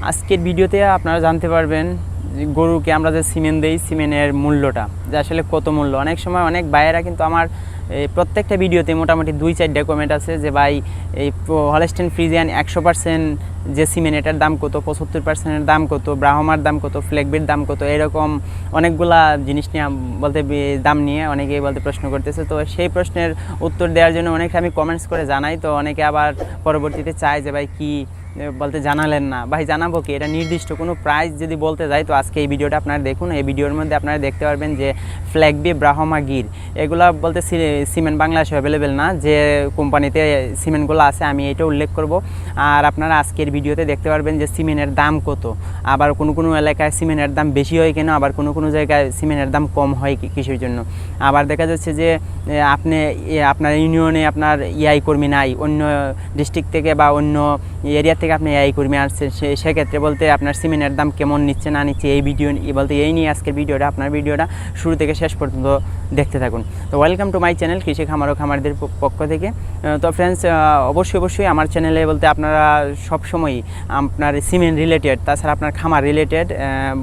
আজকের ভিডিওতে আপনারা জানতে পারবেন গরুকে আমরা যে সিমেন্ট দেই সিমেন্টের মূল্যটা যে আসলে কত মূল্য। অনেক সময় অনেক ভাইয়েরা কিন্তু আমার প্রত্যেকটা ভিডিওতে মোটামুটি 2-4টা কমেন্ট আছে যে ভাই এই হলস্টেইন ফ্রিজিয়ান 100% যে সিমেন্ট এটার দাম কত, 75%-এর দাম কত, ব্রাহ্মার দাম কত, ফ্ল্যাগবির দাম কত, এরকম অনেকগুলা জিনিস নিয়ে বলতে দাম নিয়ে অনেকেই বলতে প্রশ্ন করতেছে। তো সেই প্রশ্নের উত্তর দেওয়ার জন্য অনেকে আমি কমেন্টস করে জানাই, তো অনেকে আবার পরবর্তীতে চায় যে ভাই কি বলতে জানালেন না। ভাই জানাবো কি, এটা নির্দিষ্ট কোনো প্রাইস যদি বলতে যাই তো আজকে এই ভিডিওটা আপনারা দেখুন। এই ভিডিওর মধ্যে আপনারা দেখতে পারবেন যে ফ্ল্যাগবি, ব্রাহ্মা, গির এগুলা বলতে সিমেন্ট বাংলাদেশে অ্যাভেলেবেল না, যে কোম্পানিতে সিমেন্টগুলো আছে আমি এটা উল্লেখ করব। আর আপনারা আজকের ভিডিওতে দেখতে পারবেন যে সিমেন্টের দাম কত, আবার কোনো কোনো এলাকায় সিমেন্টের দাম বেশি হয় কেন, আবার কোনো কোনো জায়গায় সিমেন্টের দাম কম হয় কিসের জন্য। আবার দেখা যাচ্ছে যে আপনি আপনার ইউনিয়নে আপনার ইআই কর্মী নাই, অন্য ডিস্ট্রিক্ট থেকে বা অন্য এরিয়া থেকে আপনি এই কর্মী আসছেন, সেক্ষেত্রে বলতে আপনার সিমেন্টের দাম কেমন নিচ্ছে না নিচ্ছে এই ভিডিও বলতে এই নিয়ে আজকের ভিডিওটা, আপনার ভিডিওটা শুরু থেকে শেষ পর্যন্ত দেখতে থাকুন। তো ওয়েলকাম টু মাই চ্যানেল কৃষি খামার ও খামারদের পক্ষ থেকে। তো ফ্রেন্ডস, অবশ্যই আমার চ্যানেলে বলতে আপনারা সবসময়ই আপনার সিমেন্ট রিলেটেড, তাছাড়া আপনার খামার রিলেটেড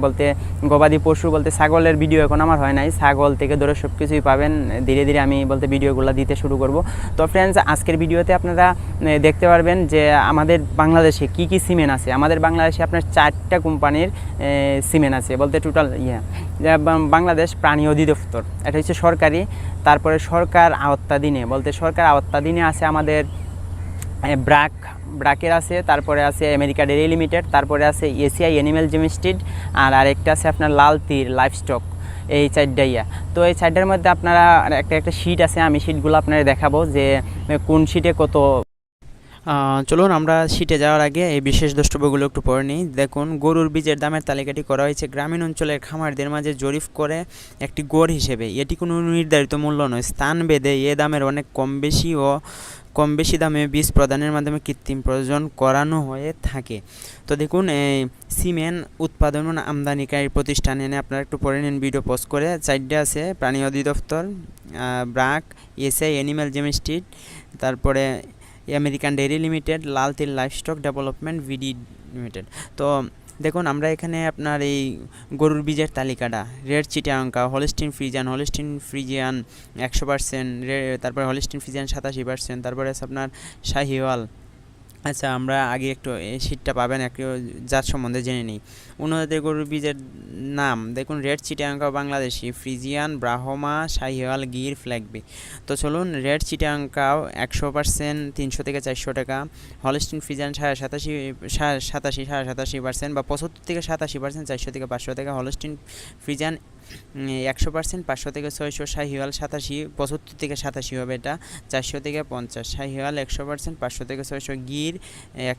বলতে গবাদি পশু বলতে ছাগলের ভিডিও এখন আমার হয় নাই, ছাগল থেকে ধরে সব কিছুই পাবেন। ধীরে ধীরে আমি বলতে ভিডিওগুলো দিতে শুরু করব। তো ফ্রেন্ডস, আজকের ভিডিওতে আপনারা দেখতে পারবেন যে আমাদের বাংলাদেশে কি কি সিমেন্ট আছে। আমাদের বাংলাদেশে আপনার 4টা কোম্পানির সিমেন্ট আছে বলতে টোটাল বাংলাদেশ প্রাণী অধিদপ্তর, এটা হচ্ছে সরকারি। তারপরে সরকার আওত্তাধীনে বলতে সরকার আওত্তাধীনে আছে আমাদের ব্রাকের আছে, তারপরে আছে আমেরিকা ডেইরি লিমিটেড, তারপরে আছে এসিআই অ্যানিম্যাল জিমস্টিড, আর আরেকটা আছে আপনার লাল তীর লাইভস্টক। এই 4টাই। তো এই 4টার মধ্যে আপনারা একটা শীট আছে, আমি শীটগুলো আপনারা দেখাবো যে কোন শীটে কত। চলুন আমরা শীটে যাওয়ার আগে এই বিশেষ দ্রষ্টব্যগুলো একটু পড়ে নিই। দেখুন, গরুর বীজের দামের তালিকাটি করা হয়েছে গ্রামীণ অঞ্চলের খামারদের মাঝে জরিপ করে একটি গড় হিসেবে। এটি কোনো নির্ধারিত মূল্য নয়, স্থান ভেদে এ দামের অনেক কম বেশি দামে বীজ প্রদানের মাধ্যমে কৃত্রিম প্রয়োজন করানো হয়ে থাকে। তো দেখুন, এই সিমেন্ট উৎপাদন ও আমদানিকারী প্রতিষ্ঠান এনে আপনারা একটু পড়ে নিন ভিডিও পোস্ট করে। 4টা আছে প্রাণী অধিদপ্তর, ব্রাক, এসআই অ্যানিম্যাল জিমস্টিড, তারপরে আমেরিকান ডেইরি লিমিটেড, লাল তীর লাইভস্টক ডেভেলপমেন্ট ভিডি লিমিটেড। তো দেখুন, আমরা এখানে আপনার এই গরুর বীজের তালিকাটা রেড চিটাগাং, হলস্টেইন ফ্রিজিয়ান 100%, তারপরে হলস্টেইন ফ্রিজিয়ান 87%, তারপরে আছে আপনার শাহিওয়াল। আচ্ছা, আমরা আগে একটু এই শীটটা পাবেন একটু জাত সম্বন্ধে জেনে নিই। উন্নত গরুর বীজের নাম দেখুন, রেড চিটাগাং বাংলাদেশি, ফ্রিজিয়ান, ব্রাহ্মা, শাহিওয়াল, গির, ফ্ল্যাগবি। তো চলুন, রেড চিটাগাং 100% 300 থেকে 400 টাকা, হলস্টেইন ফ্রিজিয়ান 87% বা 75 থেকে 87%, 400 থেকে 500 টাকা, হলস্টেইন ফ্রিজিয়ান 100% 500 থেকে 600, শাহিওয়াল 75 থেকে 87 হবে, এটা 400 থেকে 50, শাহিওয়াল 100% 500 থেকে 600, গির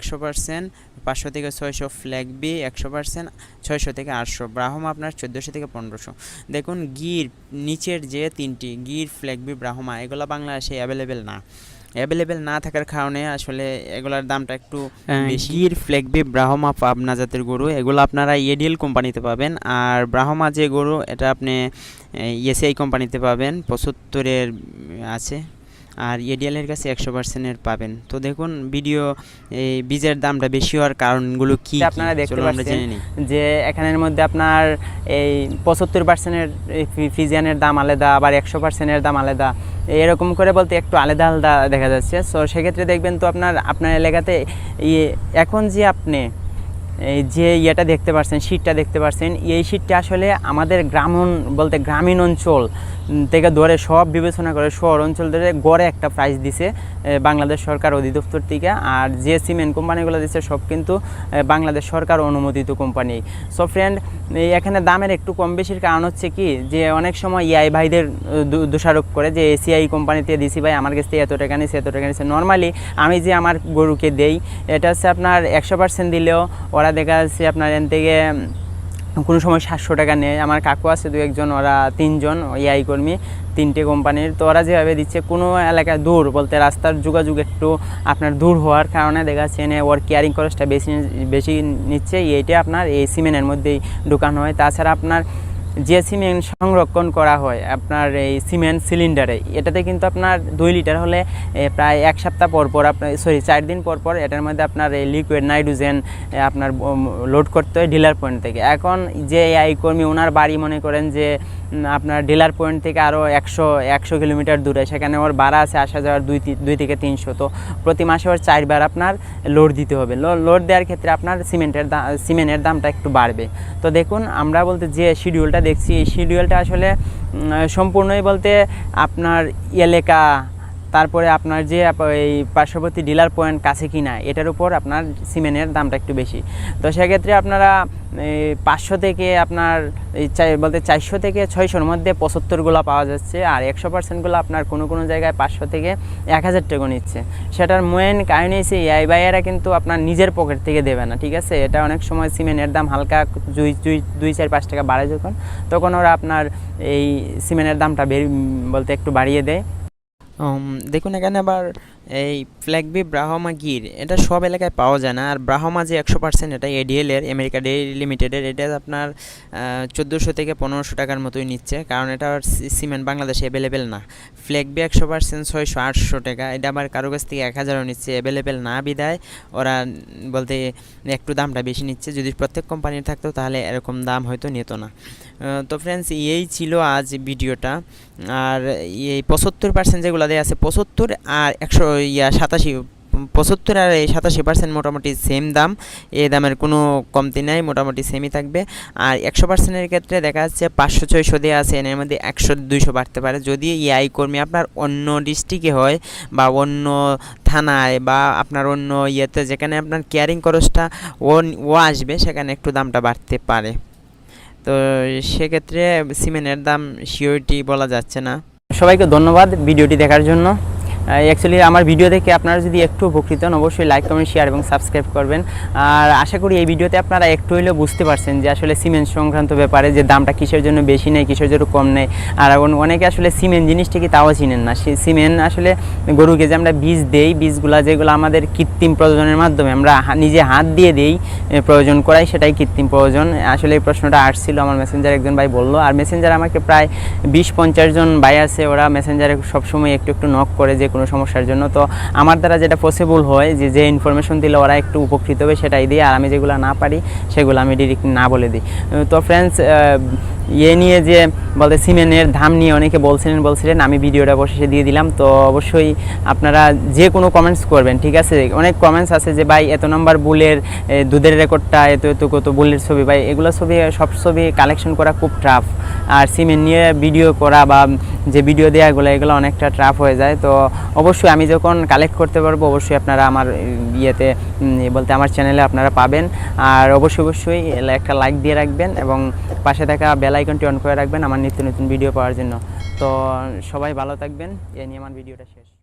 100% 500 থেকে 600, ফ্ল্যাগবি 100% 600 থেকে 800, ব্রাহ্মা আপনার 1400 থেকে 1500। দেখুন, গির নিচের যে 3টি গির, ফ্ল্যাগবি, ব্রাহ্মা এগুলো বাংলাদেশে অ্যাভেলেবেল না থাকার কারণে আসলে এগুলার দামটা একটু বেশি। গির, ফ্ল্যাগবি, ব্রাহ্মা পাবনা জাতের গরু, এগুলো আপনারা এডিএল কোম্পানিতে পাবেন। আর ব্রাহ্মা যে গরু এটা আপনি এসিআই কোম্পানিতে পাবেন, 75-এর আছে, আর এডিএলের কাছে 100%-এর পাবেন। তো দেখুন, ভিডিও এই বীজের দামটা বেশি হওয়ার কারণগুলো কি আপনারা দেখতে পাচ্ছেন যে এখানের মধ্যে আপনার এই 75%-এর ফ্রিজিয়ানের দাম আলাদা, আবার 100%-এর দাম আলাদা, এরকম করে বলতে একটু আলাদা দেখা যাচ্ছে। সো সেক্ষেত্রে দেখবেন তো আপনার এলাকাতে এখন যে আপনি এই যে ইয়েটা দেখতে পাচ্ছেন, শীটটা দেখতে পাচ্ছেন, এই শীটটা আসলে আমাদের গ্রামীণ অঞ্চল থেকে ধরে সব বিবেচনা করে শহর অঞ্চল ধরে গড়ে একটা প্রাইস দিছে বাংলাদেশ সরকার অধিদপ্তর থেকে। আর যে সিমেন্ট কোম্পানিগুলো দিচ্ছে সব কিন্তু বাংলাদেশ সরকার অনুমোদিত কোম্পানি। সো ফ্রেন্ড, এখানে দামের একটু কম বেশির কারণ হচ্ছে কি, যে অনেক সময় ইআই ভাইদের দোষারোপ করে যে এসিআই কোম্পানিতে দিছি ভাই, আমার কাছ থেকে এত টাকা নিচ্ছে। নর্মালি আমি যে আমার গরুকে দেই এটা হচ্ছে আপনার 100% দিলেও ওরা দেখা যাচ্ছে আপনার এখান থেকে কোনো সময় 700 টাকা নেয়। আমার কাকু আছে 2-1জন, ওরা 3জন ইআই কর্মী, 3টে কোম্পানির। তো ওরা যেভাবে দিচ্ছে কোনো এলাকায় দূর বলতে রাস্তার যোগাযোগ একটু আপনার দূর হওয়ার কারণে দেখা যাচ্ছে ওর কেয়ারিং খরচটা বেশি নিচ্ছে। এইটা আপনার এই সিমেন্টের মধ্যেই ঢুকানো হয়। তাছাড়া আপনার যে সিমেন্ট সংরক্ষণ করা হয় আপনার এই সিমেন্ট সিলিন্ডারে, এটাতে কিন্তু আপনার 2 লিটার হলে প্রায় 1 সপ্তাহ পর পর আপনার 4 দিন পর পর এটার মধ্যে আপনার এই লিকুইড নাইট্রোজেন আপনার লোড করতে হয় ডিলার পয়েন্ট থেকে। এখন যে এই কর্মী ওনার বাড়ি মনে করেন যে আপনার ডিলার পয়েন্ট থেকে আরও 100 কিলোমিটার দূরে, সেখানে ওর ভাড়া আছে আসা যাওয়ার 2 থেকে 300, তো প্রতি মাসে ওর 4 বার আপনার লোড দিতে হবে। লোড দেওয়ার ক্ষেত্রে আপনার সিমেন্টের দামটা একটু বাড়বে। তো দেখুন আমরা বলতে যে শিডিউলটা দেখছি, এই শিডিউলটা আসলে সম্পূর্ণই বলতে আপনার এলাকা, তারপরে আপনার যে এই পার্শ্ববর্তী ডিলার পয়েন্ট কাছে কিনা এটার উপর আপনার সিমেন্টের দামটা একটু বেশি। তো সেক্ষেত্রে আপনারা 500 থেকে আপনার বলতে 400 থেকে 600-র মধ্যে 75গুলো পাওয়া যাচ্ছে, আর 100%গুলো আপনার কোনো জায়গায় 500 থেকে 1000 টাকা নিচ্ছে। সেটার মেন কারণ হচ্ছে এই বাইয়েরা কিন্তু আপনার নিজের পকেট থেকে দেবে না, ঠিক আছে। এটা অনেক সময় সিমেন্টের দাম হালকা 2-4-5 টাকা বাড়ে তখন ওরা আপনার এই সিমেন্টের দামটা বলতে একটু বাড়িয়ে দেয়। দেখুন এখানে আবার এই ফ্ল্যাগবি ব্রাহ্মা গির এটা সব এলাকায় পাওয়া যায় না, আর ব্রাহ্মা যে 100% এটা এডিএল এর আমেরিকা ডেইরি লিমিটেডের, এটা আপনার 1400 থেকে 1500 টাকার মতোই নিচ্ছে, কারণ এটা সিমেন্ট বাংলাদেশে অ্যাভেলেবেল না। ফ্ল্যাগবি 100% 600-800 টাকা, এটা আবার কারো কাছ থেকে 1000ও নিচ্ছে, অ্যাভেলেবেল না বিদায় ওরা বলতে একটু দামটা বেশি নিচ্ছে। যদি প্রত্যেক কোম্পানির থাকতো তাহলে এরকম দাম হয়তো নিত না। তো ফ্রেন্ডস এই ছিল আজ ভিডিওটা। আর এই 75% যেগুলো দেওয়া আছে 75 আর 75 আর এই 87% মোটামুটি সেম দাম, এই দামের কোনো কমতি নাই, মোটামুটি সেমই থাকবে। আর 100%-এর ক্ষেত্রে দেখা যাচ্ছে 500-600 দেওয়া আছে, এর মধ্যে 100-200 বাড়তে পারে যদি এই কর্মী আপনার অন্য ডিস্ট্রিক্টে হয় বা অন্য থানায় বা আপনার অন্য ইয়েতে যেখানে আপনার কেয়ারিং খরচটা ও আসবে, সেখানে একটু দামটা বাড়তে পারে। তো সেক্ষেত্রে সিমেন্টের দাম সিওরিটি বলা যাচ্ছে না। সবাইকে ধন্যবাদ ভিডিওটি দেখার জন্য। অ্যাকচুয়ালি আমার ভিডিও দেখে আপনারা যদি একটু উপকৃত হন অবশ্যই লাইক, কমেন্ট, শেয়ার এবং সাবস্ক্রাইব করবেন। আর আশা করি এই ভিডিওতে আপনারা একটু হলেও বুঝতে পারছেন যে আসলে সিমেন্ট সংক্রান্ত ব্যাপারে যে দামটা কিসের জন্য বেশি নেই, কিসের জন্য কম নেই। আর অনেকে আসলে সিমেন্ট জিনিসটা কি তাও চিনেন না। সেই সিমেন্ট আসলে গরুকে যে আমরা বীজ দেই, বীজগুলা যেগুলো আমাদের কৃত্রিম প্রয়োজনের মাধ্যমে আমরা নিজে হাত দিয়ে দেই প্রয়োজন করাই, সেটাই কৃত্রিম প্রয়োজন। আসলে এই প্রশ্নটা আসছিল আমার মেসেঞ্জার একজন ভাই বললো, আর মেসেঞ্জার আমাকে প্রায় 20-50 জন ভাই আছে, ওরা মেসেঞ্জারে সবসময় একটু নক করে যে কোনো সমস্যার জন্য। তো আমার দ্বারা যেটা পসিবল হয় যে ইনফরমেশন দিলে ওরা একটু উপকৃত হবে সেটাই দিই, আর আমি যেগুলো না পারি সেগুলো আমি ডিরেক্ট না বলে দিই। তো ফ্রেন্ডস নিয়ে যে বলতে সিমেন্টের দাম নিয়ে অনেকে বলছিলেন, আমি ভিডিওটা অবশেষে দিয়ে দিলাম। তো অবশ্যই আপনারা যে কোনো কমেন্টস করবেন, ঠিক আছে। অনেক কমেন্টস আছে যে ভাই এত নম্বর বুলের দুধের রেকর্ডটা এত কত বুলের ছবি, ভাই এগুলো সব ছবি কালেকশন করা খুব টাফ, আর সিমেন্ট নিয়ে ভিডিও করা বা যে ভিডিও দেওয়াগুলো এগুলো অনেকটা টাফ হয়ে যায়। তো অবশ্যই আমি যখন কালেক্ট করতে পারবো অবশ্যই আপনারা আমার বলতে আমার চ্যানেলে আপনারা পাবেন। আর অবশ্যই একটা লাইক দিয়ে রাখবেন এবং পাশে থাকা বেল আইকনটি অন করে রাখবেন আমার নিত্য নতুন ভিডিও পাওয়ার জন্য। তো সবাই ভালো থাকবেন, এ নিয়ে আমার ভিডিওটা শেষ।